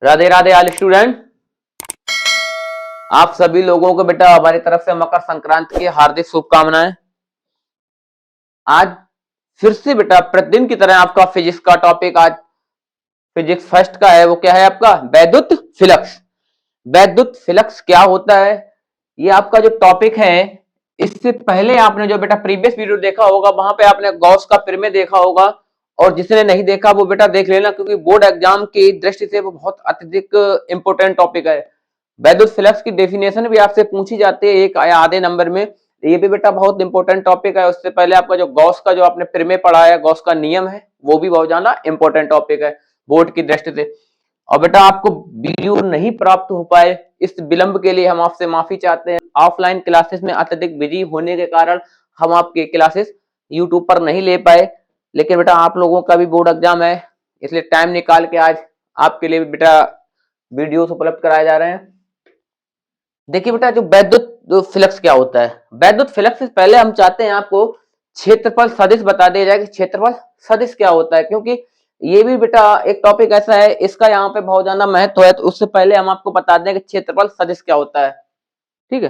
Radhe Radhe all student. आप सभी लोगों को बेटा हमारी तरफ से मकर संक्रांति की हार्दिक शुभकामनाएं। आज फिर से बेटा प्रतिदिन की तरह आपका फिजिक्स का टॉपिक आज फिजिक्स फर्स्ट का है। वो क्या है आपका वैद्युत फ्लक्स। वैद्युत फ्लक्स क्या होता है ये आपका जो टॉपिक है। इससे पहले आपने जो बेटा प्रीवियस वीडियो देखा होगा वहां पे आपने गॉस का प्रमेय देखा होगा, और जिसने नहीं देखा वो बेटा देख लेना, क्योंकि बोर्ड एग्जाम की दृष्टि से वो बहुत अत्यधिक इंपोर्टेंट टॉपिक है। वैद्युत फ्लक्स की डेफिनेशन भी आपसे पूछी जाती है एक या आधे नंबर में। ये भी बेटा बहुत इंपॉर्टेंट टॉपिक है। उससे पहले आपका जो गॉस का जो आपने प्रमेय पढ़ा है, गॉस का नियम है, वो भी बहुत ज्यादा इंपॉर्टेंट टॉपिक है बोर्ड की दृष्टि से। और बेटा आपको वीडियो नहीं प्राप्त हो पाए इस विलंब के लिए हम आपसे माफी चाहते हैं। ऑफलाइन क्लासेस में अत्यधिक बिजी होने के कारण हम आपके क्लासेस यूट्यूब पर नहीं ले पाए, लेकिन बेटा आप लोगों का भी बोर्ड एग्जाम है, इसलिए टाइम निकाल के आज आपके लिए बेटा वीडियोस उपलब्ध कराए जा रहे हैं। देखिए बेटा जो वैद्युत फ्लक्स क्या होता है, वैद्युत फ्लक्स से पहले हम चाहते हैं आपको क्षेत्रफल सदिश बता दिया जाए कि क्षेत्रफल सदिश क्या होता है, क्योंकि ये भी बेटा एक टॉपिक ऐसा है इसका यहाँ पे बहुत ज्यादा महत्व है। तो उससे पहले हम आपको बता दें कि क्षेत्रफल सदिश क्या होता है। ठीक है,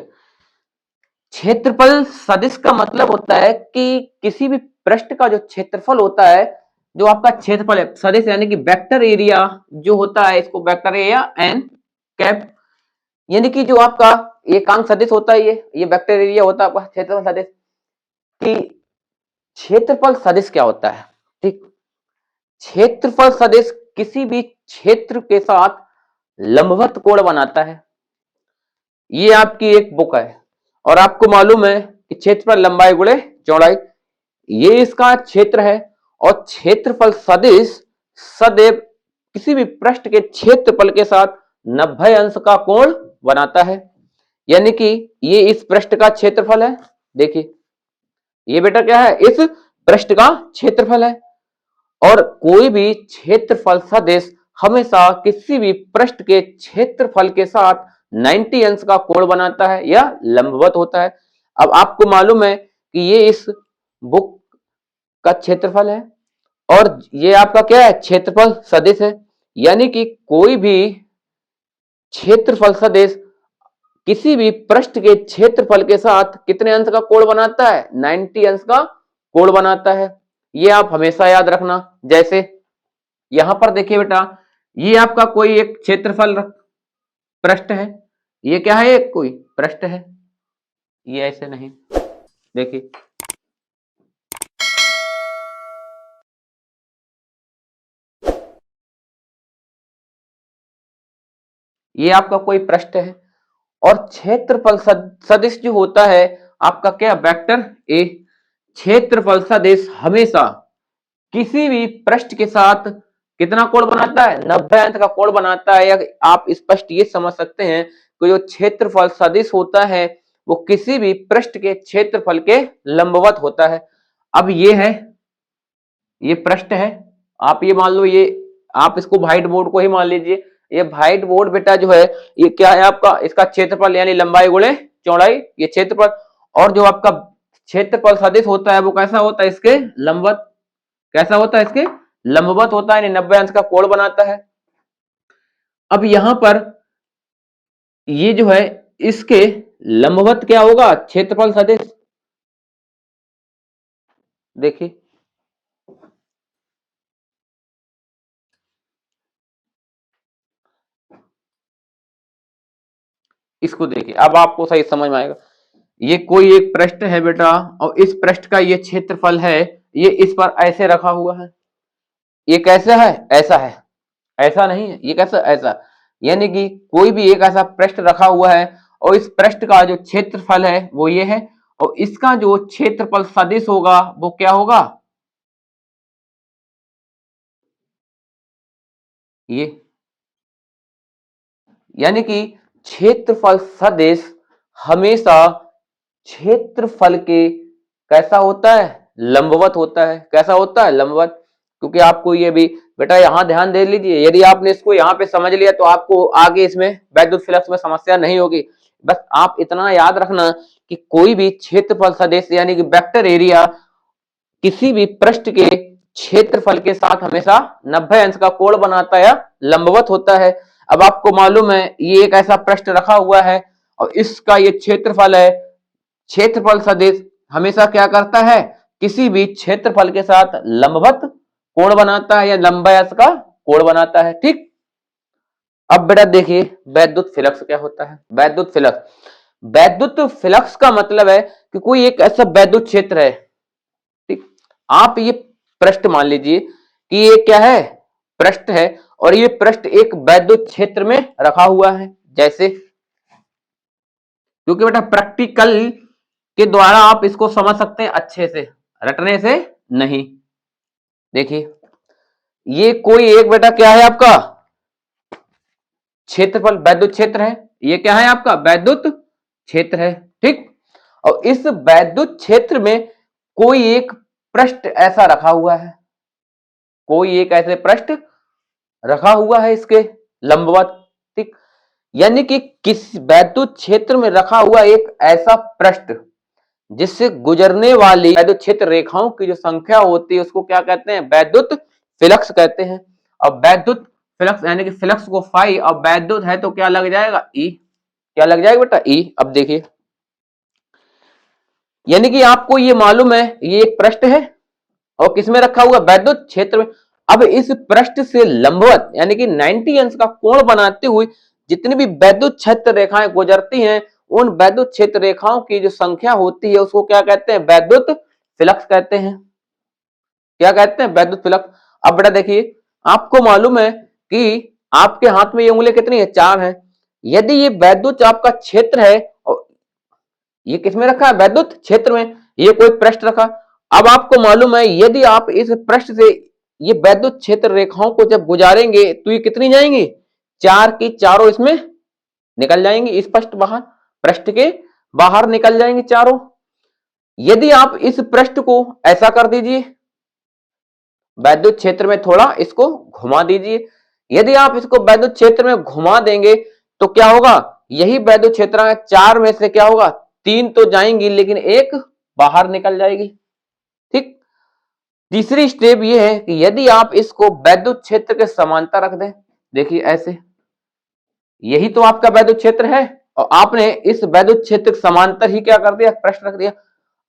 क्षेत्रफल सदिश का मतलब होता है कि किसी भी पृष्ठ का जो क्षेत्रफल होता है, जो आपका क्षेत्रफल है, सदिश यानी कि वेक्टर एरिया जो होता है, इसको वेक्टर एरिया एन कैप, यानी कि जो आपका ये कांक सदिश होता है, ये वेक्टर एरिया होता है आपका क्षेत्रफल सदिश। कि क्षेत्रफल सदिश क्या होता है, ठीक, क्षेत्रफल सदिश किसी भी क्षेत्र के साथ लंबवत कोण बनाता है। ये आपकी एक बुक है और आपको मालूम है कि क्षेत्रफल लंबाई गुणे चौड़ाई, ये इसका क्षेत्र है। और क्षेत्रफल सदिश सदैव किसी भी पृष्ठ के क्षेत्रफल के साथ 90 अंश का कोण बनाता है, यानी कि ये इस पृष्ठ का क्षेत्रफल है। देखिए ये बेटा क्या है, इस पृष्ठ का क्षेत्रफल है। और कोई भी क्षेत्रफल सदिश हमेशा किसी भी पृष्ठ के क्षेत्रफल के साथ 90 अंश का कोण बनाता है या लंबवत होता है। अब आपको मालूम है कि ये इस बुक का क्षेत्रफल है और ये आपका क्या है, क्षेत्रफल सदिश है। यानी कि कोई भी क्षेत्रफल सदिश किसी भी पृष्ठ के क्षेत्रफल के साथ कितने अंश का कोण बनाता है, 90 अंश का कोण बनाता है। ये आप हमेशा याद रखना। जैसे यहां पर देखिए बेटा, ये आपका कोई एक क्षेत्रफल पृष्ठ है, ये क्या है, एक कोई पृष्ठ है, ये ऐसे नहीं, देखिए ये आपका कोई पृष्ठ है। और क्षेत्रफल सदिश जो होता है आपका क्या, वेक्टर ए। क्षेत्रफल सदिश हमेशा किसी भी पृष्ठ के साथ कितना कोण बनाता है, 90 अंश का कोण बनाता है। या आप स्पष्ट ये समझ सकते हैं कि जो क्षेत्रफल सदिश होता है वो किसी भी पृष्ठ के क्षेत्रफल के लंबवत होता है। अब ये है, ये पृष्ठ है, आप ये मान लो, ये आप इसको व्हाइट बोर्ड को ही मान लीजिए। ये व्हाइट बोर्ड बेटा जो है ये क्या है आपका, इसका क्षेत्रफल यानी लंबाई गुणे चौड़ाई, ये क्षेत्रफल। और जो आपका क्षेत्रफल सदिश होता है वो कैसा होता है, इसके लंबवत। कैसा होता है, इसके लंबवत होता है, 90 अंश का कोण बनाता है। अब यहां पर ये जो है इसके लंबवत क्या होगा, क्षेत्रफल सदिश। देखिए इसको, देखिए अब आपको सही समझ में आएगा। ये कोई एक पृष्ठ है बेटा और इस पृष्ठ का ये क्षेत्रफल है, ये इस पर ऐसे रखा हुआ है। ये कैसा है, ऐसा है, ऐसा नहीं है, ये कैसा, ऐसा। यानी कि कोई भी एक ऐसा पृष्ठ रखा हुआ है और इस पृष्ठ का जो क्षेत्रफल है वो ये है, और इसका जो क्षेत्रफल सदिश होगा वो क्या होगा, ये। यानी कि क्षेत्रफल सदिश हमेशा क्षेत्रफल के कैसा होता है, लंबवत होता है। कैसा होता है, लंबवत। क्योंकि आपको ये भी बेटा यहां ध्यान दे लीजिए, यदि आपने इसको यहां पे समझ लिया तो आपको आगे इसमें वैद्युत फ्लक्स में समस्या नहीं होगी। बस आप इतना याद रखना कि कोई भी क्षेत्रफल सदिश यानी कि वेक्टर एरिया किसी भी पृष्ठ के क्षेत्रफल के साथ हमेशा 90 अंश का कोण बनाता है या लंबवत होता है। अब आपको मालूम है ये एक ऐसा पृष्ठ रखा हुआ है और इसका ये क्षेत्रफल है। क्षेत्रफल सदिश हमेशा क्या करता है, किसी भी क्षेत्रफल के साथ लंबवत कोण बनाता है या लंबायस का कोण बनाता है। ठीक, अब बेटा देखिए वैद्युत फ्लक्स क्या होता है। वैद्युत फ्लक्स, वैद्युत फ्लक्स का मतलब है कि कोई एक ऐसा वैद्युत क्षेत्र है। ठीक, आप ये पृष्ठ मान लीजिए कि ये क्या है, पृष्ठ है, और ये पृष्ठ एक वैद्युत क्षेत्र में रखा हुआ है। जैसे, क्योंकि बेटा प्रैक्टिकल के द्वारा आप इसको समझ सकते हैं अच्छे से, रटने से नहीं। देखिए ये कोई एक बेटा क्या है आपका क्षेत्रफल, वैद्युत क्षेत्र है। ये क्या है आपका वैद्युत क्षेत्र है। ठीक, और इस वैद्युत क्षेत्र में कोई एक पृष्ठ ऐसा रखा हुआ है, कोई एक ऐसे पृष्ठ रखा हुआ है इसके लंबवत। ठीक, यानी कि किस वैद्युत क्षेत्र में रखा हुआ एक ऐसा पृष्ठ जिससे गुजरने वाली वैद्युत क्षेत्र रेखाओं की जो संख्या होती है उसको क्या कहते हैं, वैद्युत फ्लक्स कहते हैं। और वैद्युत फ्लक्स यानी कि फ्लक्स को फाई, और वैद्युत है तो क्या लग जाएगा ई, क्या लग जाएगा बेटा ई। अब देखिए यानी कि आपको ये मालूम है ये एक पृष्ठ है और किसमें रखा हुआ, वैद्युत क्षेत्र में। अब इस पृष्ठ से लंबवत यानी कि 90 अंश का कोण बनाते हुए जितनी भी वैद्युत क्षेत्र रेखाएं गुजरती हैं उन वैद्युत क्षेत्र रेखाओं की जो संख्या होती है उसको क्या कहते हैं, वैद्युत फ्लक्स कहते हैं। क्या कहते हैं, वैद्युत फ्लक्स। अब बेटा देखिए आपको मालूम है कि आपके हाथ में ये उंगली कितनी है, 4 है। यदि ये वैद्युत आपका क्षेत्र है और ये किसमें रखा है, वैद्युत क्षेत्र में, ये कोई पृष्ठ रखा। अब आपको मालूम है यदि आप इस पृष्ठ से ये वैद्युत क्षेत्र रेखाओं को जब गुजारेंगे तो ये कितनी जाएंगी, 4 की चारों इसमें निकल जाएंगी, इस पृष्ठ बाहर, पृष्ठ के बाहर निकल जाएंगे चारों। यदि आप इस पृष्ठ को ऐसा कर दीजिए, वैद्युत क्षेत्र में थोड़ा इसको घुमा दीजिए, यदि आप इसको वैद्युत क्षेत्र में घुमा देंगे तो क्या होगा, यही वैद्युत क्षेत्र है, 4 में से क्या होगा, 3 तो जाएंगी लेकिन एक बाहर निकल जाएगी। ठीक, तीसरी स्टेप ये है कि यदि आप इसको वैद्युत क्षेत्र के समांतर रख दें, देखिए ऐसे, यही तो आपका वैद्युत क्षेत्र है और आपने इस वैद्युत क्षेत्र के समांतर ही क्या कर दिया, पृष्ठ रख दिया।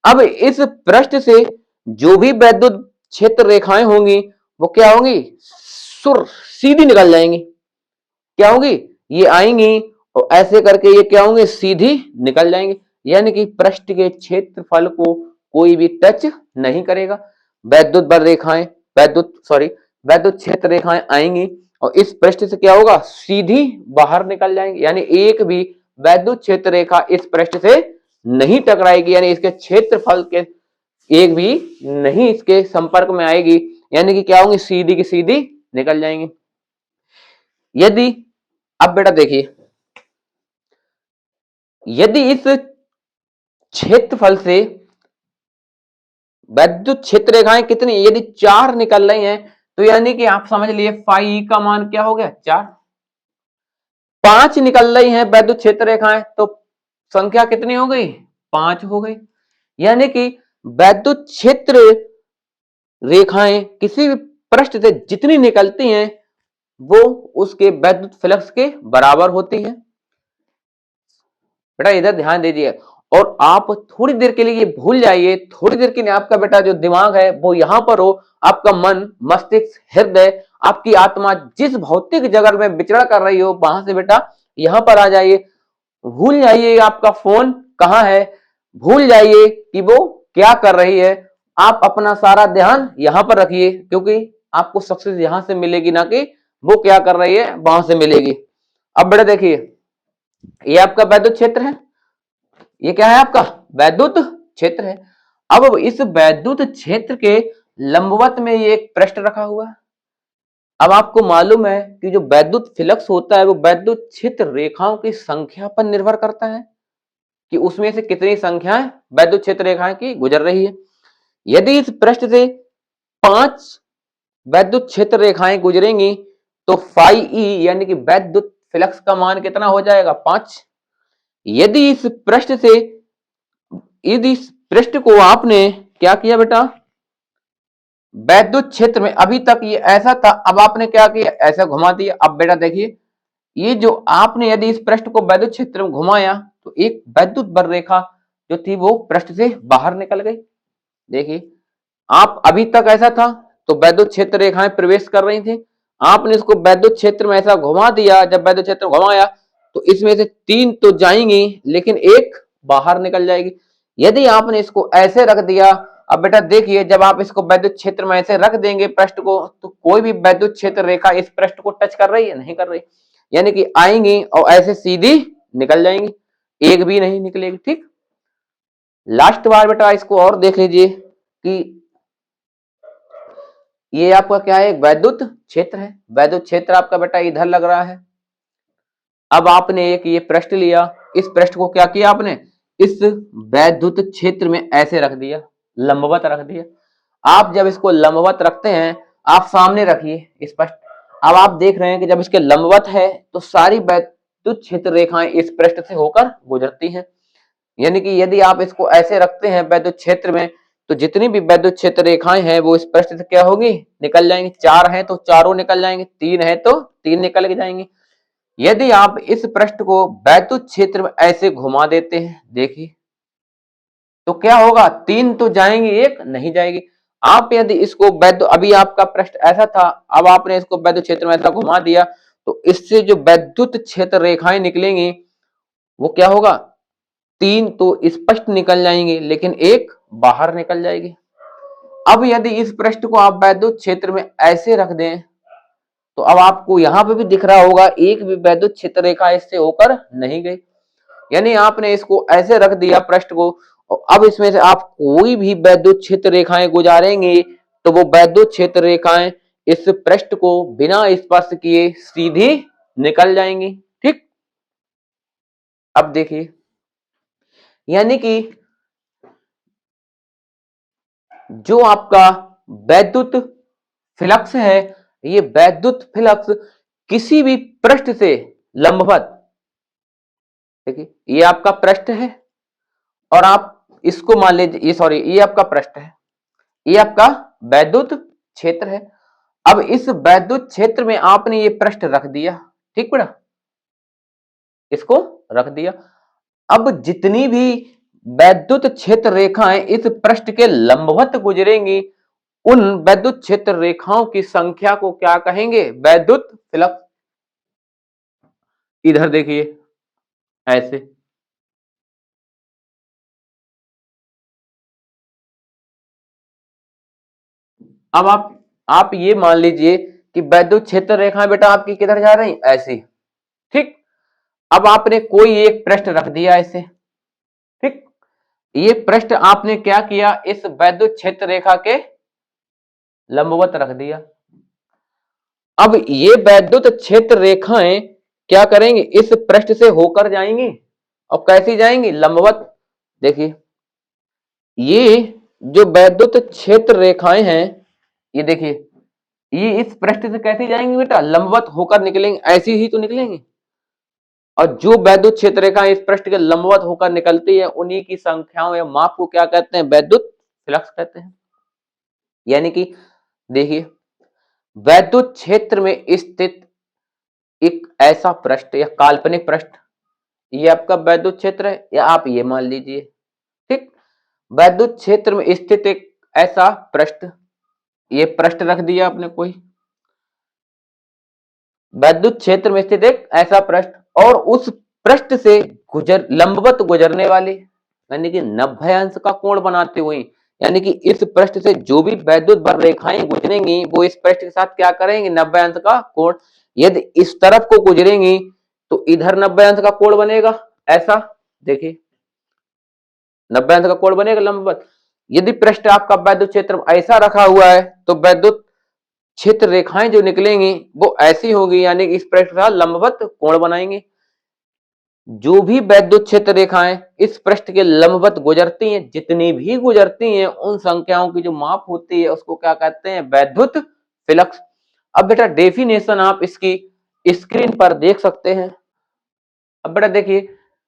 अब इस पृष्ठ से जो भी वैद्युत क्षेत्र रेखाएं होंगी वो क्या होंगी, सुर सीधी निकल जाएंगी। क्या होंगी, ये आएंगी और ऐसे करके ये क्या होंगे, सीधी निकल जाएंगे। यानी कि पृष्ठ के क्षेत्रफल को कोई भी टच नहीं करेगा। वैद्युत बल रेखाएं, वैद्युत क्षेत्र रेखाएं आएंगी और इस पृष्ठ से क्या होगा, सीधी बाहर निकल जाएंगे। यानी एक भी वैद्युत क्षेत्र रेखा इस पृष्ठ से नहीं टकराएगी, यानी इसके क्षेत्रफल के एक भी नहीं इसके संपर्क में आएगी। यानी कि क्या होंगी, सीधी की सीधी निकल जाएंगी। यदि अब बेटा देखिए यदि इस क्षेत्रफल से वैद्युत क्षेत्र रेखाएं कितनी, यदि 4 निकल रही हैं तो यानी कि आप समझ लिए फाई का मान क्या हो गया, 4। 5 निकल रही हैं वैद्युत क्षेत्र रेखाएं तो संख्या कितनी हो गई, 5 हो गई। यानी कि वैद्युत क्षेत्र रेखाएं किसी भी पृष्ठ से जितनी निकलती हैं वो उसके वैद्युत फ्लक्स के बराबर होती है। बेटा इधर ध्यान दीजिए और आप थोड़ी देर के लिए ये भूल जाइए, थोड़ी देर के लिए आपका बेटा जो दिमाग है वो यहां पर हो, आपका मन, मस्तिष्क, हृदय, आपकी आत्मा जिस भौतिक जगत में विचरण कर रही हो वहां से बेटा यहां पर आ जाइए। भूल जाइए आपका फोन कहाँ है, भूल जाइए कि वो क्या कर रही है, आप अपना सारा ध्यान यहां पर रखिए क्योंकि आपको सक्सेस यहां से मिलेगी ना कि वो क्या कर रही है वहां से मिलेगी। अब बेटा देखिए ये आपका वैद्युत क्षेत्र है, ये क्या है आपका वैद्युत क्षेत्र है। अब इस वैद्युत क्षेत्र के लंबवत में ये एक पृष्ठ रखा हुआ है। अब आपको मालूम है कि जो वैद्युत फ्लक्स होता है वो वैद्युत क्षेत्र रेखाओं की संख्या पर निर्भर करता है कि उसमें से कितनी संख्याएं वैद्युत क्षेत्र रेखाएं की गुजर रही है। यदि इस पृष्ठ से 5 वैद्युत क्षेत्र रेखाएं गुजरेंगी तो फाई ई यानी कि वैद्युत फ्लक्स का मान कितना हो जाएगा, 5। यदि इस पृष्ठ से, यदि इस पृष्ठ को आपने क्या किया बेटा, वैद्युत क्षेत्र में, अभी तक ये ऐसा था, अब आपने क्या किया, ऐसा घुमा दिया। अब बेटा देखिए ये जो आपने यदि इस पृष्ठ को वैद्युत क्षेत्र में घुमाया तो एक वैद्युत बल रेखा जो थी वो पृष्ठ से बाहर निकल गई। देखिए, आप अभी तक ऐसा था तो वैद्युत क्षेत्र रेखाएं प्रवेश कर रही थी, आपने इसको वैद्युत क्षेत्र में ऐसा घुमा दिया, जब वैद्युत क्षेत्र में घुमाया तो इसमें से 3 तो जाएंगी लेकिन एक बाहर निकल जाएगी। यदि आपने इसको ऐसे रख दिया, अब बेटा देखिए, जब आप इसको वैद्युत क्षेत्र में ऐसे रख देंगे पृष्ठ को, तो कोई भी वैद्युत क्षेत्र रेखा इस पृष्ठ को टच कर रही है? नहीं कर रही, यानी कि आएंगी और ऐसे सीधी निकल जाएंगी, एक भी नहीं निकलेगी। ठीक, लास्ट बार बेटा इसको और देख लीजिए कि ये आपका क्या है, वैद्युत क्षेत्र है। वैद्युत क्षेत्र आपका बेटा इधर लग रहा है। अब आपने एक ये पृष्ठ लिया, इस पृष्ठ को क्या किया आपने, इस वैद्युत क्षेत्र में ऐसे रख दिया, लंबवत रख दिया। आप जब इसको लंबवत रखते हैं, आप सामने रखिए इस पृष्ठ, अब आप देख रहे हैं कि जब इसके लंबवत है तो सारी वैद्युत क्षेत्र रेखाएं इस पृष्ठ से होकर गुजरती हैं। यानी कि यदि आप इसको ऐसे रखते हैं वैद्युत क्षेत्र में, तो जितनी भी वैद्युत क्षेत्र रेखाएं हैं वो इस पृष्ठ से क्या होगी, निकल जाएंगी। 4 हैं तो चारों निकल जाएंगे, 3 है तो 3 निकल के जाएंगे। यदि आप इस पृष्ठ को वैद्युत क्षेत्र में ऐसे घुमा देते हैं, देखिए तो क्या होगा, 3 तो जाएंगे, एक नहीं जाएगी। आप यदि इसको वैद्युत, अभी आपका पृष्ठ ऐसा था, अब आपने इसको वैद्युत क्षेत्र में ऐसा घुमा दिया तो इससे जो वैद्युत क्षेत्र रेखाएं निकलेंगी वो क्या होगा, 3 तो स्पष्ट निकल जाएंगे लेकिन एक बाहर निकल जाएगी। अब यदि इस पृष्ठ को आप वैद्युत क्षेत्र में ऐसे रख दें तो अब आपको यहां पे भी दिख रहा होगा एक भी वैद्युत क्षेत्र रेखा इससे होकर नहीं गई। यानी आपने इसको ऐसे रख दिया पृष्ठ को, और अब इसमें से आप कोई भी वैद्युत क्षेत्र रेखाएं गुजारेंगे तो वो वैद्युत क्षेत्र रेखाएं इस पृष्ठ को बिना स्पर्श किए सीधी निकल जाएंगी। ठीक, अब देखिए, यानी कि जो आपका वैद्युत फ्लक्स है, ये वैद्युत फ्लक्स किसी भी पृष्ठ से लंबवत, देखिए ये आपका पृष्ठ है और आप इसको मान लीजिए, ये सॉरी ये आपका पृष्ठ है, ये आपका वैद्युत क्षेत्र है। अब इस वैद्युत क्षेत्र में आपने ये पृष्ठ रख दिया, ठीक बेटा, इसको रख दिया। अब जितनी भी वैद्युत क्षेत्र रेखाएं इस पृष्ठ के लंबवत गुजरेंगी, उन वैद्युत क्षेत्र रेखाओं की संख्या को क्या कहेंगे, वैद्युत फ्लक्स। इधर देखिए ऐसे, अब आप ये मान लीजिए कि वैद्युत क्षेत्र रेखाएं बेटा आपकी किधर जा रही, ऐसी। ठीक, अब आपने कोई एक पृष्ठ रख दिया ऐसे। ठीक, ये पृष्ठ आपने क्या किया, इस वैद्युत क्षेत्र रेखा के लंबवत रख दिया। अब ये वैद्युत क्षेत्र रेखाएं क्या करेंगी, इस पृष्ठ से होकर जाएंगी, और कैसी जाएंगी, लंबवत। देखिए ये जो वैद्युत क्षेत्र रेखाएं हैं, ये देखिए ये इस पृष्ठ से कैसे जाएंगी बेटा, लंबवत होकर निकलेंगे, ऐसी ही तो निकलेंगे। और जो वैद्युत क्षेत्र रेखा इस पृष्ठ के लंबवत होकर निकलती है, उन्हीं की संख्याओं या माप को क्या कहते हैं, वैद्युत फ्लक्स कहते हैं। यानी कि देखिए, वैद्युत क्षेत्र में स्थित एक ऐसा पृष्ठ या काल्पनिक पृष्ठ, ये आपका वैद्युत क्षेत्र है, या आप ये मान लीजिए। ठीक, वैद्युत क्षेत्र में स्थित एक ऐसा पृष्ठ, ये पृष्ठ रख दिया आपने कोई, वैद्युत क्षेत्र में स्थित एक ऐसा पृष्ठ, और उस पृष्ठ से लंबवत गुजरने वाले, यानी कि 90 अंश का कोण बनाते हुए, यानी कि इस पृष्ठ से जो भी वैद्युत बल रेखाएं गुजरेंगी वो इस पृष्ठ के साथ क्या करेंगे, 90 अंश का कोण। यदि इस तरफ को गुजरेंगी तो इधर 90 अंश का कोण बनेगा, ऐसा देखिए 90 अंश का कोण बनेगा लंबवत। यदि पृष्ठ आपका वैद्युत क्षेत्र ऐसा रखा हुआ है तो वैद्युत क्षेत्र रेखाएं जो निकलेंगी वो ऐसी होगी, यानी कि इस पृष्ठ का लंबवत कोण बनाएंगे। जो भी वैद्युत क्षेत्र रेखाएं इस पृष्ठ के लंबवत गुजरती हैं, जितनी भी गुजरती हैं, उन संख्याओं की जो माप होती है उसको क्या कहते हैं, वैद्युत फ्लक्स। अब बेटा डेफिनेशन आप इसकी स्क्रीन पर देख सकते हैं। अब बेटा देखिए,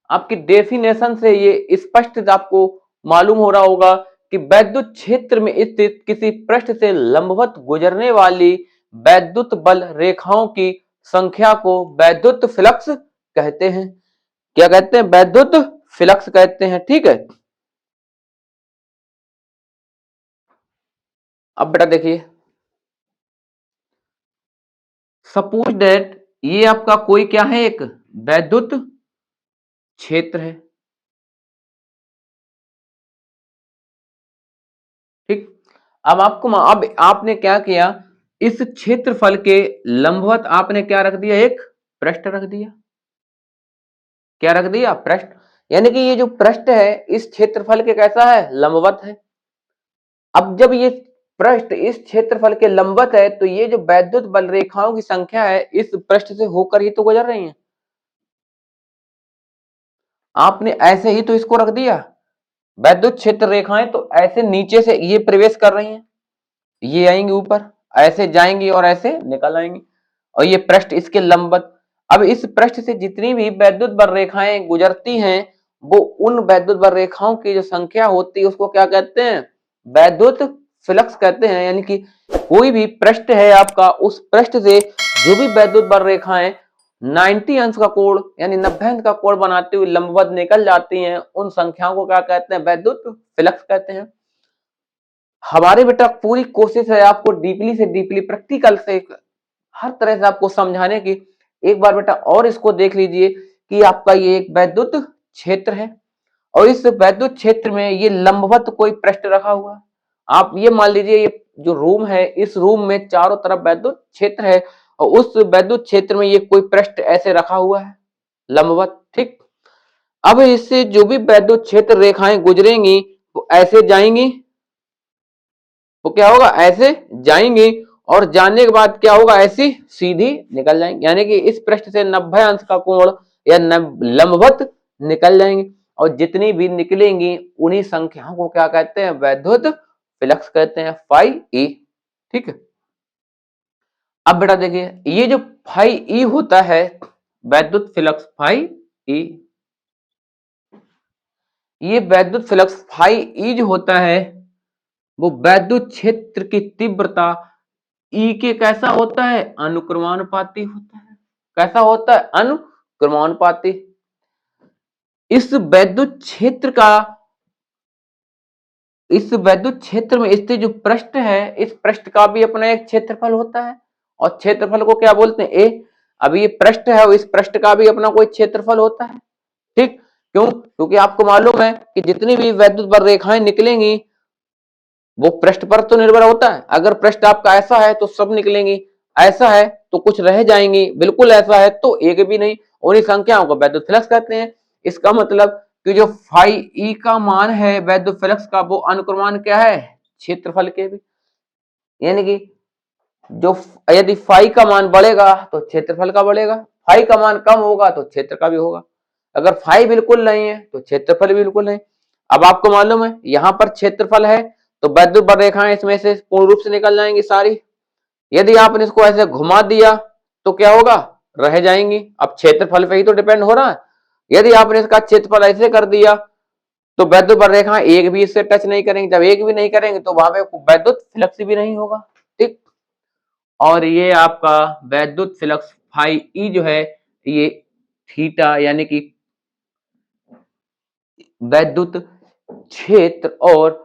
आपकी डेफिनेशन से ये स्पष्ट आपको मालूम हो रहा होगा कि वैद्युत क्षेत्र में स्थित किसी पृष्ठ से लंबवत गुजरने वाली वैद्युत बल रेखाओं की संख्या को वैद्युत फ्लक्स कहते हैं। क्या कहते हैं? वैद्युत फ्लक्स कहते हैं। ठीक है, अब बेटा देखिए, सपोज दैट ये आपका कोई क्या है, एक वैद्युत क्षेत्र है। ठीक, अब अब आपने क्या किया, इस क्षेत्रफल के लंबवत आपने क्या रख दिया, एक पृष्ठ रख दिया। क्या रख दिया? पृष्ठ। यानी कि ये जो पृष्ठ है इस क्षेत्रफल के कैसा है, लंबवत है। अब जब ये पृष्ठ इस क्षेत्रफल के लंबवत है तो ये जो वैद्युत बल रेखाओं की संख्या है इस पृष्ठ से होकर ही तो गुजर रही है। आपने ऐसे ही तो इसको रख दिया, वैद्युत क्षेत्र रेखाएं तो ऐसे नीचे से ये प्रवेश कर रही हैं, ये आएंगी ऊपर, ऐसे जाएंगी और ऐसे निकल आएंगी, और ये पृष्ठ इसके लंबवत। अब इस पृष्ठ से जितनी भी वैद्युत बल रेखाएं गुजरती हैं वो उन वैद्युत बल रेखाओं की जो संख्या होती है उसको क्या कहते हैं, वैद्युत फ्लक्स कहते हैं। यानी कि कोई भी पृष्ठ है आपका, उस पृष्ठ से जो भी वैद्युत बल रेखाएं 90 अंश का कोण यानी 90 अंश का कोण बनाते हुए लंबवत निकल जाती हैं, उन संख्याओं को क्या कहते हैं, वैद्युत फ्लक्स कहते हैं। हमारे बेटा पूरी कोशिश है आपको डीपली से डीपली प्रैक्टिकल से हर तरह से आपको समझाने की। एक बार बेटा और इसको देख लीजिए कि आपका ये एक वैद्युत क्षेत्र है और इस वैद्युत क्षेत्र में ये लंबवत कोई पृष्ठ रखा हुआ है। आप ये मान लीजिए ये जो रूम है इस रूम में चारों तरफ वैद्युत क्षेत्र है और उस वैद्युत क्षेत्र में ये कोई पृष्ठ ऐसे रखा हुआ है लंबवत। ठीक, अब इससे जो भी वैद्युत क्षेत्र रेखाएं गुजरेंगी वो ऐसे जाएंगी, वो क्या होगा, ऐसे जाएंगी और जाने के बाद क्या होगा, ऐसी सीधी निकल जाएंगी। यानी कि इस पृष्ठ से 90 अंश का कोण या लंबवत निकल जाएंगे और जितनी भी निकलेंगी उन्हीं संख्याओं को क्या कहते हैं, वैद्युत फ्लक्स कहते हैं, फाई ई। ठीक है, अब बेटा देखिए ये जो फाई ई होता है वैद्युत फ्लक्स फाई ई, ये वैद्युत फ्लक्स फाई ई जो होता है वो वैद्युत क्षेत्र की तीव्रता ई के कैसा होता है, अनुक्रमानुपाती होता है। कैसा होता है, अनुक्रमानुपाती। इस वैद्युत क्षेत्र का, इस वैद्युत क्षेत्र में स्थित जो पृष्ठ है इस पृष्ठ का भी अपना एक क्षेत्रफल होता है और क्षेत्रफल को क्या बोलते हैं, ए। अभी ये पृष्ठ है और इस पृष्ठ का भी अपना कोई क्षेत्रफल होता है। ठीक, क्यों? क्योंकि आपको मालूम है कि जितनी भी वैद्युत बल रेखाएं निकलेंगी वो पृष्ठ पर तो निर्भर होता है। अगर पृष्ठ आपका ऐसा है तो सब निकलेंगी, ऐसा है तो कुछ रह जाएंगी, बिल्कुल ऐसा है तो एक भी नहीं। उन्हीं संख्याओं को वैद्युत फ्लक्स कहते हैं। इसका मतलब कि जो फाई ई का मान है वैद्युत फ्लक्स का वो अनुक्रमान क्या है, क्षेत्रफल के भी। यानी कि जो यदि फाई का मान बढ़ेगा तो क्षेत्रफल का बढ़ेगा, फाई का मान कम होगा तो क्षेत्र का भी होगा। अगर फाई बिल्कुल नहीं है तो क्षेत्रफल भी बिल्कुल नहीं। अब आपको मालूम है यहां पर क्षेत्रफल है तो वैद्युत बल रेखाएं इसमें से पूर्ण रूप से निकल जाएंगी सारी। यदि आपने इसको ऐसे घुमा दिया तो क्या होगा, रह जाएंगी। अब क्षेत्रफल पे ही तो डिपेंड हो रहा है। यदि आपने इसका क्षेत्रफल ऐसे कर दिया तो वैद्युत बल रेखाएं एक भी इससे टच नहीं करेंगे। जब एक भी नहीं करेंगे तो वहां पे वैद्युत फ्लक्स भी नहीं होगा। ठीक, और ये आपका वैद्युत फ्लक्स फाई ई जो है ये थीटा यानी कि वैद्युत क्षेत्र और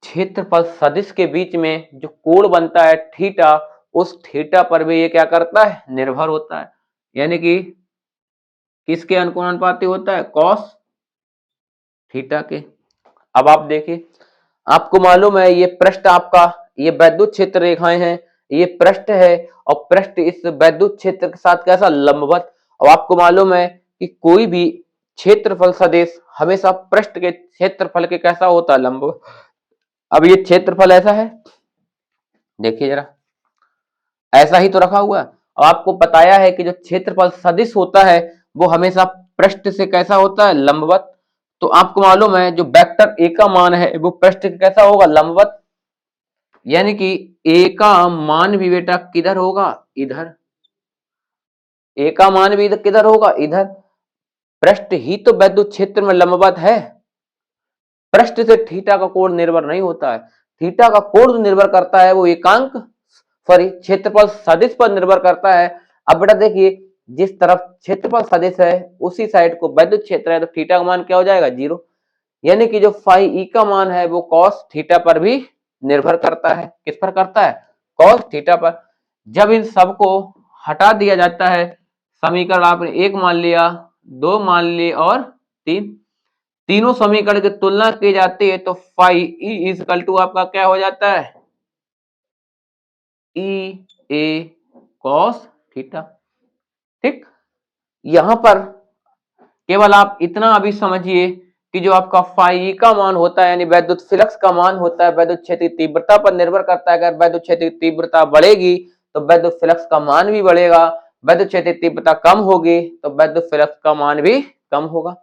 क्षेत्रफल सदिश के बीच में जो कोण बनता है थीटा, उस थीटा पर भी ये क्या करता है, निर्भर होता है। यानी कि किसके अनुपाती होता है, कॉस थीटा के। अब आप देखिए आपको मालूम है ये पृष्ठ आपका, ये वैद्युत क्षेत्र रेखाएं हैं, ये पृष्ठ है और पृष्ठ इस वैद्युत क्षेत्र के साथ कैसा, लंबवत। और आपको मालूम है कि कोई भी क्षेत्रफल सदिश हमेशा पृष्ठ के क्षेत्रफल के कैसा होता है, लंबवत। अब ये क्षेत्रफल ऐसा है, देखिए जरा ऐसा ही तो रखा हुआ है। और आपको बताया है कि जो क्षेत्रफल सदिश होता है वो हमेशा पृष्ठ से कैसा होता है, लंबवत। तो आपको मालूम है जो वेक्टर ए का मान है वो पृष्ठ के कैसा होगा, लंबवत। यानी कि ए का मान भी बेटा किधर होगा, इधर। ए का मान भी किधर होगा, इधर। पृष्ठ ही तो वैद्युत क्षेत्र में लंबवत है। पृष्ठ से थीटा का कोण निर्भर नहीं होता है। थीटा का कोण निर्भर करता है वो एकांक सॉरी क्षेत्रफल सदिश पर निर्भर करता है। अब बेटा देखिए, जिस तरफ क्षेत्रफल सदिश है उसी साइड को वैद्युत क्षेत्र है, तो थीटा का मान क्या हो जाएगा 0। यानी कि जो फाई ई का मान है वो कॉस थीटा पर भी निर्भर करता है। किस पर करता है? कॉस थीटा पर। जब इन सबको हटा दिया जाता है, समीकरण आपने 1 मान लिया, 2 मान लिए और 3, तीनों समीकरण की तुलना की जाती है तो फाई ई इजकल टू आपका क्या हो जाता है? ई ए कॉस थीटा। ठीक, यहां पर केवल आप इतना अभी समझिए कि जो आपका फाई का मान होता है यानी वैद्युत फ्लक्स का मान होता है, वैद्युत क्षेत्र की तीव्रता पर निर्भर करता है। अगर वैद्युत क्षेत्र की तीव्रता बढ़ेगी तो वैद्युत फ्लक्स का मान भी बढ़ेगा, वैद्युत क्षेत्र की तीव्रता कम होगी तो वैद्युत फ्लक्स का मान भी कम होगा।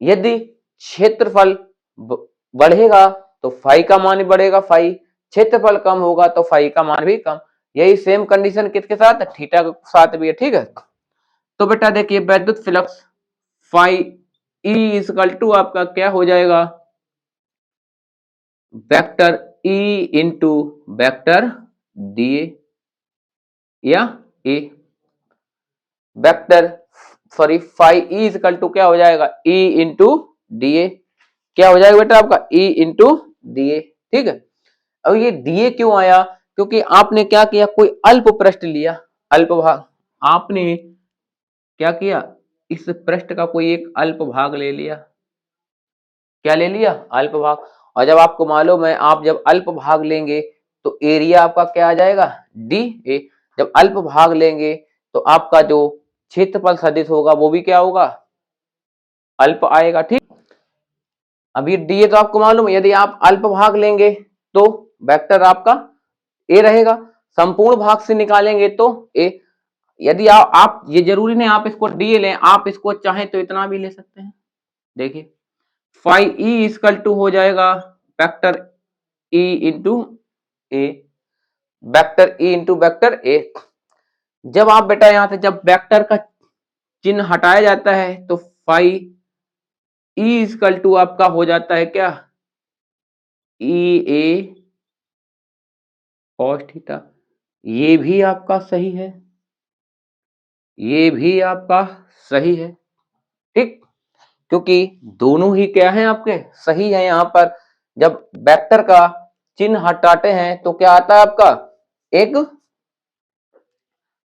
यदि क्षेत्रफल बढ़ेगा तो फाई का मान भी बढ़ेगा, फाई क्षेत्रफल कम होगा तो फाई का मान भी कम। यही सेम कंडीशन किसके साथ? थीटा के साथ भी है। ठीक है, तो बेटा देखिए वैद्युत flux phi E is equal to आपका क्या हो जाएगा? Vector E into vector d या A. Vector sorry phi E is equal to क्या हो जाएगा? E into d A. क्या हो जाएगा बेटा आपका? E into d A. ठीक है, अब ये डी ए क्यों आया? क्योंकि आपने क्या किया, कोई अल्प पृष्ठ लिया, अल्प भाग। आपने क्या किया, इस पृष्ठ का कोई एक अल्प भाग ले लिया। क्या ले लिया? अल्प भाग। और जब आपको मालूम है आप जब अल्प भाग लेंगे तो एरिया आपका क्या आ जाएगा? D A. जब अल्प भाग लेंगे तो आपका जो क्षेत्रफल सदिश होगा वो भी क्या होगा? अल्प आएगा। ठीक, अब ये डी ए तो आपको मालूम है, यदि आप अल्प भाग लेंगे तो वेक्टर आपका ए रहेगा, संपूर्ण भाग से निकालेंगे तो ए। यदि आप ये जरूरी नहीं आप इसको डी लें, आप इसको चाहें तो इतना भी ले सकते हैं। देखिए फाई ई इजकल टू हो जाएगा vector E into A, vector E into vector A. जब आप बेटा यहां से जब वेक्टर का चिन्ह हटाया जाता है तो फाई ई इजकल टू आपका हो जाता है क्या? ई ए कॉस थीटा। ये भी आपका सही है, ये भी आपका सही है। ठीक, क्योंकि दोनों ही क्या है आपके सही है। यहां पर जब वेक्टर का चिन्ह हटाते हैं तो क्या आता है आपका? एक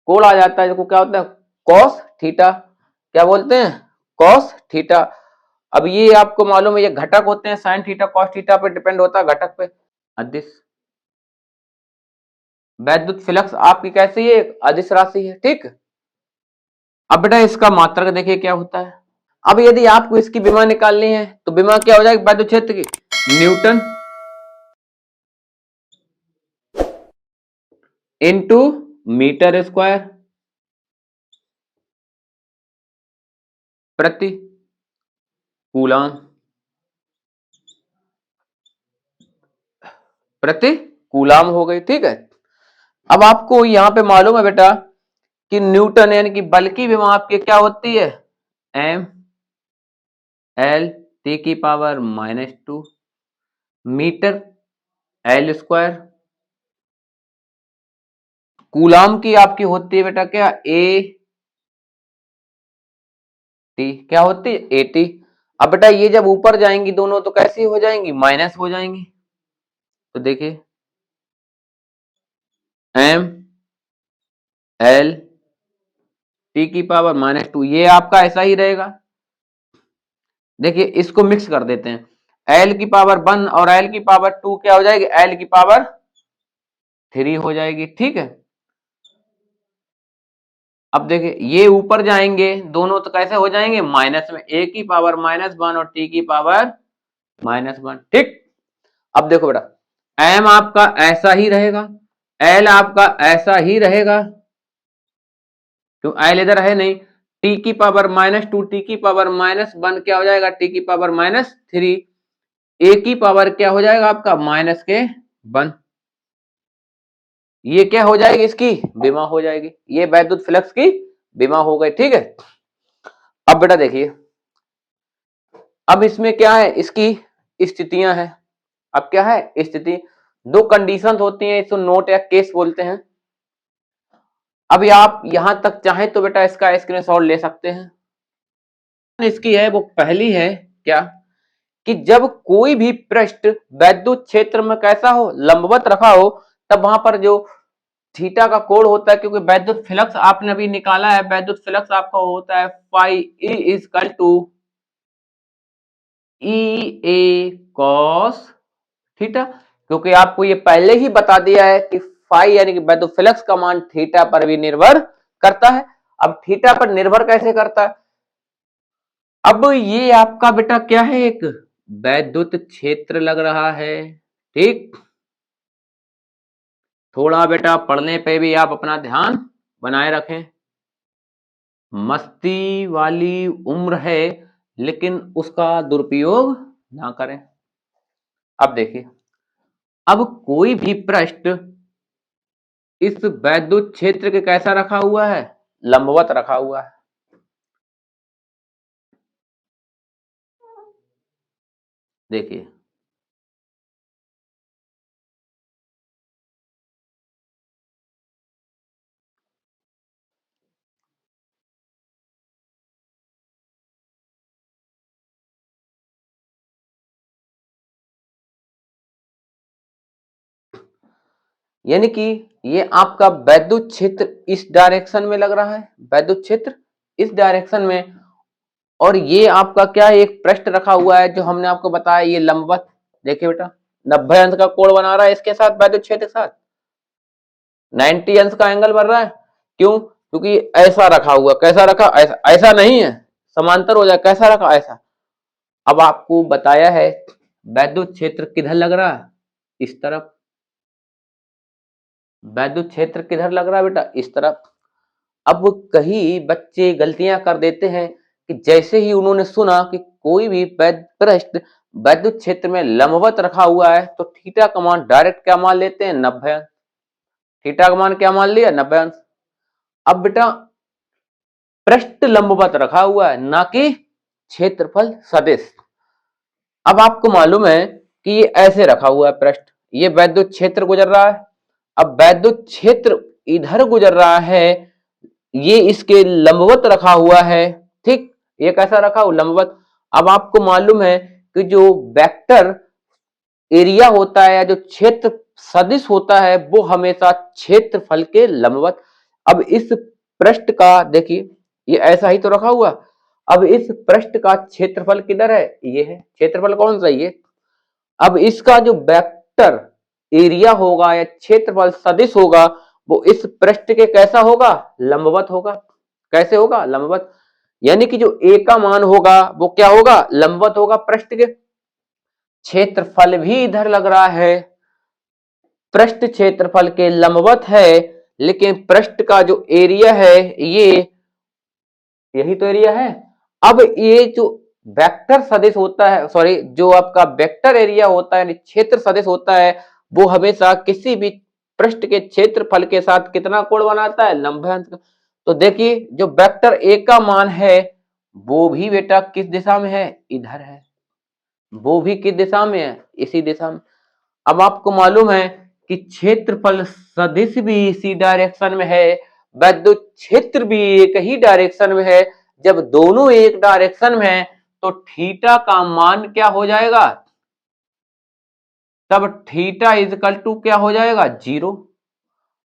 कोण आ जाता है, जिसको क्या होता है? Cos theta. क्या बोलते हैं? Cos theta. अब ये आपको मालूम है ये घटक होते हैं, साइन थीटा कॉस थीटा पे डिपेंड होता है घटक पे। अदिश वैद्युत फ्लक्स आपकी कैसी है? अदिश राशि है। ठीक, अब बेटा इसका मात्रक देखिए क्या होता है। अब यदि आपको इसकी विमा निकालनी है तो विमा क्या हो जाएगी वैद्युत क्षेत्र की? न्यूटन इनटू मीटर स्क्वायर प्रति कूलम प्रति कूलम हो गई। ठीक है, अब आपको यहां पे मालूम है बेटा कि न्यूटन यानी कि बल की विमा आपकी क्या होती है? एम एल टी की power -2 metre L square. Coulomb की आपकी होती है बेटा क्या? A T. क्या होती है? A T. अब बेटा ये जब ऊपर जाएंगी दोनों तो कैसी हो जाएंगी? माइनस हो जाएंगी। तो देखिए एम एल टी की पावर -2 ये आपका ऐसा ही रहेगा। देखिए इसको मिक्स कर देते हैं, एल की पावर 1 और एल की पावर 2 क्या हो जाएगी? एल की पावर 3 हो जाएगी। ठीक है, अब देखिए ये ऊपर जाएंगे दोनों तो कैसे हो जाएंगे? माइनस में, ए की पावर -1 और टी की पावर -1। ठीक, अब देखो बेटा एम आपका ऐसा ही रहेगा, एल आपका ऐसा ही रहेगा, क्यों एल इधर है नहीं। टी की पावर -2 टी की पावर -1 क्या हो जाएगा? टी की पावर -3। ए की पावर क्या हो जाएगा आपका? -1। ये क्या हो जाएगी? इसकी विमा हो जाएगी। ये वैद्युत फ्लक्स की विमा हो गई। ठीक है, अब बेटा देखिए अब इसमें क्या है? इसकी स्थितियां हैं। अब क्या है? स्थिति। दो कंडीशन होती हैं, इसको नोट या केस बोलते हैं। अभी आप यहां तक चाहें तो बेटा इसका स्क्रीनशॉट ले सकते हैं। इसकी है वो पहली है क्या कि जब कोई भी पृष्ठ वैद्युत क्षेत्र में कैसा हो, लंबवत रखा हो, तब वहां पर जो थीटा का कोण होता है, क्योंकि वैद्युत फ्लक्स आपने अभी निकाला है, वैद्युत फ्लक्स आपका होता है phi E is equal to E A cos theta, क्योंकि आपको ये पहले ही बता दिया है कि फाई यानी कि वैद्युत फ्लक्स का मान थीटा पर भी निर्भर करता है। अब थीटा पर निर्भर कैसे करता है, अब ये आपका बेटा क्या है, एक वैद्युत क्षेत्र लग रहा है, ठीक। थोड़ा बेटा पढ़ने पे भी आप अपना ध्यान बनाए रखें, मस्ती वाली उम्र है लेकिन उसका दुरुपयोग ना करें। अब देखिए, अब कोई भी पृष्ठ इस वैद्युत क्षेत्र के कैसा रखा हुआ है, लंबवत रखा हुआ है। देखिए यानी कि ये आपका वैद्युत क्षेत्र इस डायरेक्शन में लग रहा है, वैद्युत क्षेत्र इस डायरेक्शन में, और ये आपका क्या है, एक पृष्ठ रखा हुआ है जो हमने आपको बताया ये लंबवत। देखिए बेटा 90 अंश का कोण बना रहा है इसके साथ, वैद्युत क्षेत्र के साथ 90 अंश का एंगल बन रहा है। क्यों, क्योंकि ऐसा रखा हुआ, कैसा रखा, ऐसा, ऐसा नहीं है समांतर हो जाए, कैसा रखा, ऐसा। अब आपको बताया है वैद्युत क्षेत्र किधर लग रहा है, इस तरफ। वैद्युत क्षेत्र किधर लग रहा है बेटा, इस तरफ। अब कहीं बच्चे गलतियां कर देते हैं कि जैसे ही उन्होंने सुना कि कोई भी पृष्ठ वैद्युत क्षेत्र में लंबवत रखा हुआ है तो थीटा का मान डायरेक्ट क्या मान लेते हैं, 90 अंश। थीटा का मान क्या मान लिया, 90 अंश। अब बेटा पृष्ठ लंबवत रखा हुआ है, ना कि क्षेत्रफल सदिश। अब आपको मालूम है कि ये ऐसे रखा हुआ है पृष्ठ, ये वैद्युत क्षेत्र गुजर रहा है। अब वैद्युत क्षेत्र इधर गुजर रहा है, ये इसके लंबवत रखा हुआ है, ठीक। ये कैसा रखा हुआ, लंबवत। अब आपको मालूम है कि जो वेक्टर एरिया होता है या जो क्षेत्र सदिश होता है वो हमेशा क्षेत्रफल के लंबवत। अब इस पृष्ठ का देखिए ये ऐसा ही तो रखा हुआ, अब इस पृष्ठ का क्षेत्रफल किधर है, ये है क्षेत्रफल, कौन सा, ये। अब इसका जो वेक्टर एरिया होगा या क्षेत्रफल सदिश होगा वो इस पृष्ठ के कैसा होगा, लंबवत होगा। कैसे होगा, लंबवत। यानी कि जो ए का मान होगा वो क्या होगा, लंबवत होगा पृष्ठ के। क्षेत्रफल भी इधर लग रहा है, पृष्ठ क्षेत्रफल के लंबवत है, लेकिन पृष्ठ का जो एरिया है ये, यही तो एरिया है। अब ये जो वेक्टर सदिश होता है, सॉरी, जो आपका वेक्टर एरिया होता है, क्षेत्र सदिश होता है, वो हमेशा किसी भी पृष्ठ के क्षेत्रफल के साथ कितना कोण बनाता है, 90 अंश का। तो देखिए जो वेक्टर ए का मान है वो भी बेटा किस दिशा में है, इधर है। वो भी किस दिशा में है, इसी दिशा में। अब आपको मालूम है कि क्षेत्रफल सदिश भी इसी डायरेक्शन में है, वैद्युत क्षेत्र भी एक ही डायरेक्शन में है। जब दोनों एक डायरेक्शन में है तो थीटा का मान क्या हो जाएगा, तब थीटा इजकल टू क्या हो जाएगा, 0।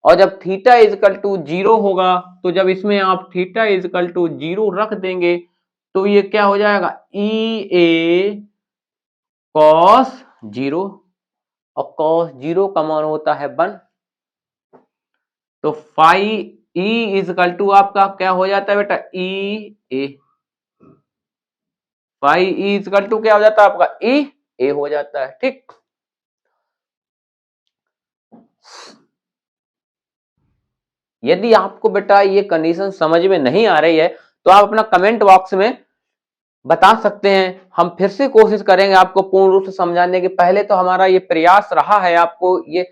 और जब थीटा इजकल टू 0 होगा तो जब इसमें आप थीटा इजकल टू 0 रख देंगे तो ये क्या हो जाएगा, ई ए कॉस 0, और कॉस 0 का मान होता है 1। तो फाई ई इजकल टू आपका क्या हो जाता है बेटा, ई ए। फाई ई इजकल टू क्या हो जाता है आपका, ई ए हो जाता है, ठीक। यदि आपको बेटा ये कंडीशन समझ में नहीं आ रही है तो आप अपना कमेंट बॉक्स में बता सकते हैं, हम फिर से कोशिश करेंगे आपको पूर्ण रूप से समझाने के। पहले तो हमारा ये प्रयास रहा है आपको ये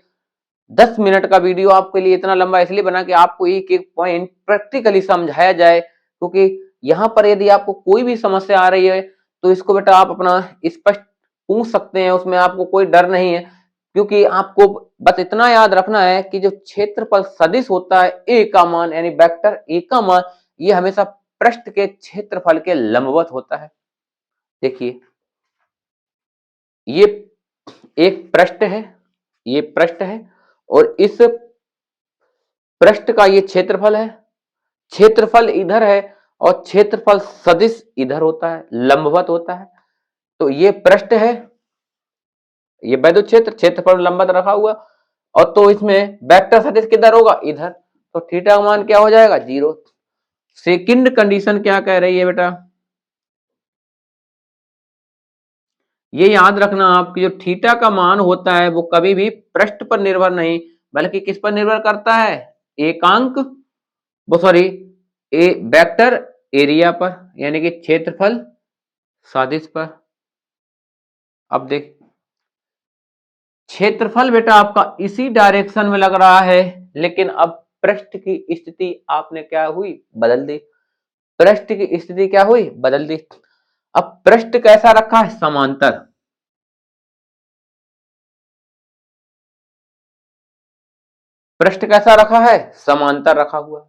10 मिनट का वीडियो आपके लिए इतना लंबा इसलिए बना कि आपको एक एक पॉइंट प्रैक्टिकली समझाया जाए, क्योंकि यहाँ पर यदि आपको कोई भी समस्या आ रही है तो इसको बेटा आप अपना स्पष्ट पूछ सकते हैं, उसमें आपको कोई डर नहीं है। क्योंकि आपको बस इतना याद रखना है कि जो क्षेत्रफल सदिश होता है ए का मान यानी वेक्टर ए का मान ये हमेशा पृष्ठ के क्षेत्रफल के लंबवत होता है। देखिए ये एक पृष्ठ है, ये पृष्ठ है और इस पृष्ठ का ये क्षेत्रफल है, क्षेत्रफल इधर है और क्षेत्रफल सदिश इधर होता है, लंबवत होता है। तो ये पृष्ठ है, ये वैद्युत क्षेत्र, क्षेत्रफल लंबवत रखा हुआ और तो इसमें वेक्टर सदिश किधर होगा, इधर। तो थीटा का मान क्या हो जाएगा, 0। सेकंड कंडीशन क्या कह रही है बेटा, ये याद रखना आपकी जो थीटा का मान होता है वो कभी भी पृष्ठ पर निर्भर नहीं बल्कि किस पर निर्भर करता है, एकांक वो सॉरी ए वेक्टर एरिया पर यानी कि क्षेत्रफल सदिश पर। अब देख क्षेत्रफल बेटा आपका इसी डायरेक्शन में लग रहा है लेकिन अब पृष्ठ की स्थिति आपने क्या हुई, बदल दी। पृष्ठ की स्थिति क्या हुई, बदल दी। अब पृष्ठ कैसा रखा है, समांतर। पृष्ठ कैसा रखा है, समांतर रखा हुआ।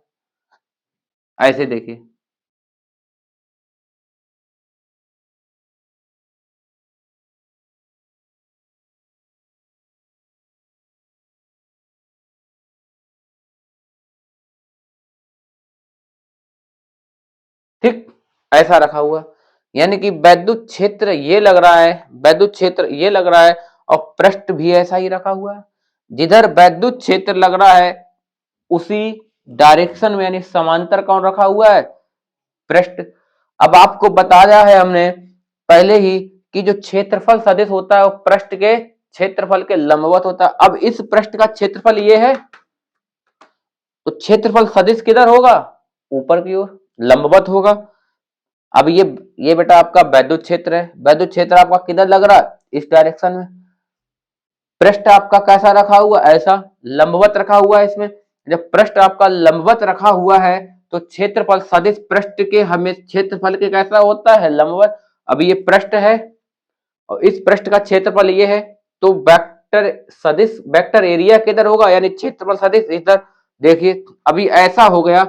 ऐसे देखिए ठीक, ऐसा रखा हुआ यानी कि वैद्युत क्षेत्र ये लग रहा है, वैद्युत क्षेत्र ये लग रहा है और पृष्ठ भी ऐसा ही रखा हुआ है। जिधर वैद्युत क्षेत्र लग रहा है उसी डायरेक्शन में यानी समांतर कौन रखा हुआ है, पृष्ठ। अब आपको बताया है हमने पहले ही कि जो क्षेत्रफल सदिश होता है वो पृष्ठ के क्षेत्रफल के लंबवत होता है। अब इस पृष्ठ का क्षेत्रफल ये है तो क्षेत्रफल सदिश किधर होगा, ऊपर की ओर लंबवत होगा। अब ये बेटा आपका वैद्युत क्षेत्र है, वैद्युत क्षेत्र आपका किधर लग रहा है, इस डायरेक्शन में। पृष्ठ आपका कैसा रखा हुआ, ऐसा लंबवत रखा हुआ है। इसमें जब पृष्ठ आपका लंबवत रखा हुआ है तो क्षेत्रफल सदिश पृष्ठ के हमें क्षेत्रफल के कैसा होता है, लंबवत। अब ये पृष्ठ है और इस पृष्ठ का क्षेत्रफल ये है तो वेक्टर सदिश वेक्टर एरिया किधर होगा यानी क्षेत्रफल सदिश इधर। देखिए अभी ऐसा हो गया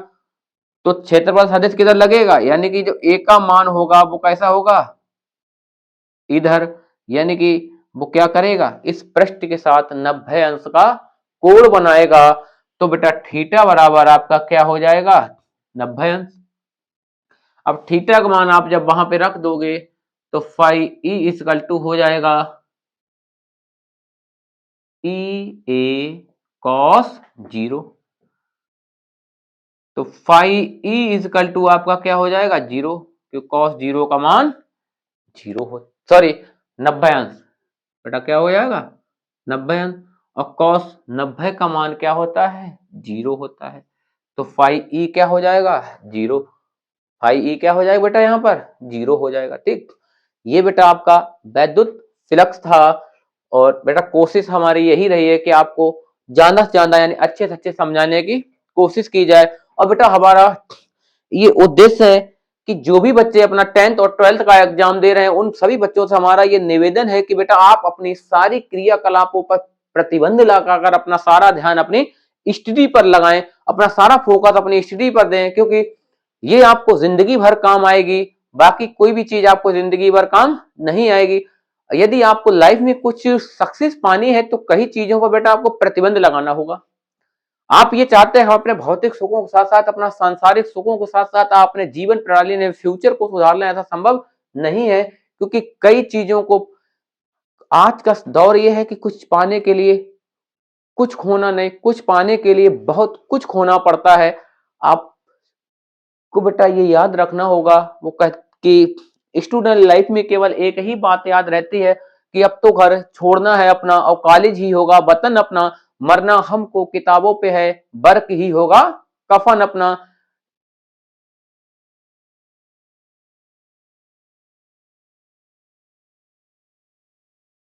तो क्षेत्रफल सदिश किधर लगेगा यानी कि जो ए का मान होगा वो कैसा होगा, इधर। यानी कि वो क्या करेगा, इस पृष्ठ के साथ 90 अंश का कोण बनाएगा। तो बेटा थीटा बराबर आपका क्या हो जाएगा, 90 अंश। अब थीटा का मान आप जब वहां पे रख दोगे तो फाइ ई इक्वल टू हो जाएगा ई ए कॉस 0। तो फाइ ई इक्वल टू आपका क्या हो जाएगा, 0, क्योंकि कॉस 0 का मान 0 हो सॉरी 90 अंश। बेटा क्या हो जाएगा, 90 अंश। और कॉस 90 का मान क्या होता है, 0 होता है। तो फाइ ई क्या हो जाएगा, 0। फाइ ई क्या हो जाएगा बेटा, यहाँ पर 0 हो जाएगा। ठीक, ये बेटा आपका वैद्युत फ्लक्स था। और बेटा कोशिश हमारी यही रही है कि आपको ज्यादा से ज्यादा यानी अच्छे से अच्छे समझाने की कोशिश की जाए। और बेटा हमारा ये उद्देश्य है कि जो भी बच्चे अपना 10th और 12th का एग्जाम दे रहे हैं उन सभी बच्चों से हमारा ये निवेदन है कि बेटा आप अपनी सारी क्रियाकलापों पर प्रतिबंध लगाकर अपना सारा ध्यान अपनी स्टडी पर लगाएं, अपना सारा फोकस अपनी स्टडी पर दें, क्योंकि ये आपको जिंदगी भर काम आएगी। बाकी कोई भी चीज आपको जिंदगी भर काम नहीं आएगी। यदि आपको लाइफ में कुछ सक्सेस पानी है तो कई चीजों पर बेटा आपको प्रतिबंध लगाना होगा। आप ये चाहते हैं हम अपने भौतिक सुखों के साथ साथ अपना सांसारिक सुखों के साथ साथ आप अपने जीवन प्रणाली में फ्यूचर को सुधार लें, ऐसा संभव नहीं है। क्योंकि कई चीजों को आज का दौर ये है कि कुछ पाने के लिए कुछ खोना नहीं, कुछ पाने के लिए बहुत कुछ खोना पड़ता है। आपको बेटा ये याद रखना होगा वो कि स्टूडेंट लाइफ में केवल एक ही बात याद रहती है कि अब तो घर छोड़ना है अपना और कॉलेज ही होगा वतन अपना, मरना हमको किताबों पे है, बर्क ही होगा कफन अपना।